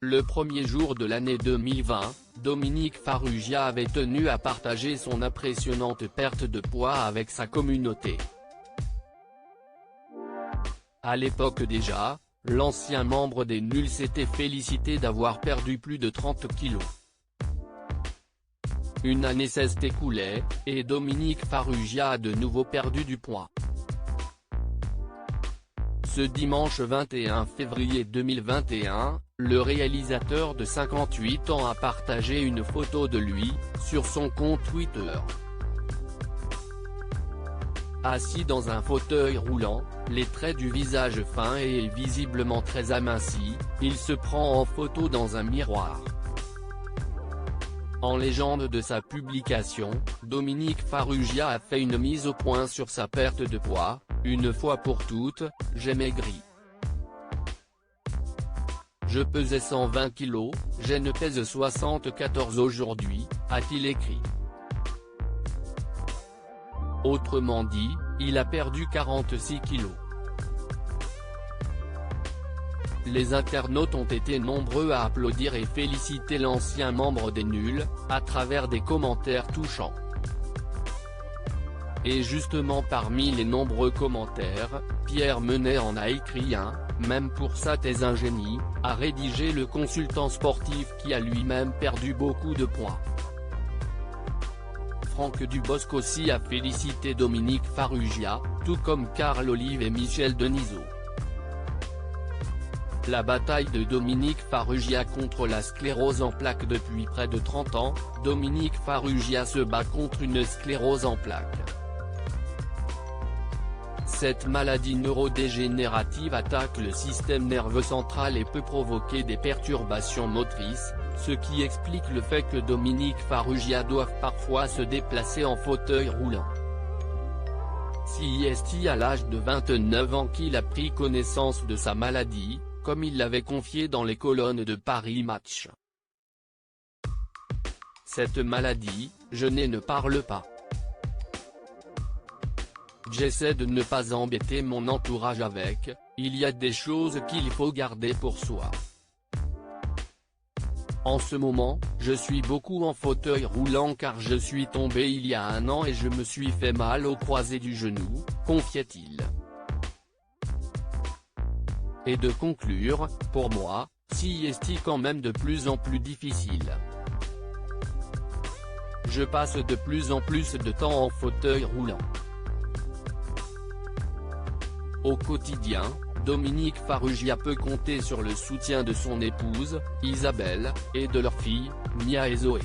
Le premier jour de l'année 2020, Dominique Farrugia avait tenu à partager son impressionnante perte de poids avec sa communauté. À l'époque déjà, l'ancien membre des Nuls s'était félicité d'avoir perdu plus de 30 kilos. Une année s'est écoulée, et Dominique Farrugia a de nouveau perdu du poids. Ce dimanche 21 février 2021, le réalisateur de 58 ans a partagé une photo de lui, sur son compte Twitter. Assis dans un fauteuil roulant, les traits du visage fins et visiblement très amincis, il se prend en photo dans un miroir. En légende de sa publication, Dominique Farrugia a fait une mise au point sur sa perte de poids. Une fois pour toutes, j'ai maigri. Je pesais 120 kg, je ne pèse 74 aujourd'hui, a-t-il écrit. Autrement dit, il a perdu 46 kg. Les internautes ont été nombreux à applaudir et féliciter l'ancien membre des Nuls, à travers des commentaires touchants. Et justement parmi les nombreux commentaires, Pierre Menet en a écrit un, même pour ça t'es un génie, a rédigé le consultant sportif qui a lui-même perdu beaucoup de poids. Franck Dubosc aussi a félicité Dominique Farrugia, tout comme Carl Olive et Michel Denisot. La bataille de Dominique Farrugia contre la sclérose en plaques. Depuis près de 30 ans, Dominique Farrugia se bat contre une sclérose en plaques. Cette maladie neurodégénérative attaque le système nerveux central et peut provoquer des perturbations motrices, ce qui explique le fait que Dominique Farrugia doive parfois se déplacer en fauteuil roulant. C'est à l'âge de 29 ans qu'il a pris connaissance de sa maladie, comme il l'avait confié dans les colonnes de Paris Match. Cette maladie, je ne parle pas. J'essaie de ne pas embêter mon entourage avec, il y a des choses qu'il faut garder pour soi. En ce moment, je suis beaucoup en fauteuil roulant car je suis tombé il y a 1 an et je me suis fait mal au croisé du genou, confiait-il. Et de conclure, pour moi, c'est quand même de plus en plus difficile. Je passe de plus en plus de temps en fauteuil roulant. Au quotidien, Dominique Farrugia peut compter sur le soutien de son épouse, Isabelle, et de leur fille, Mia et Zoé.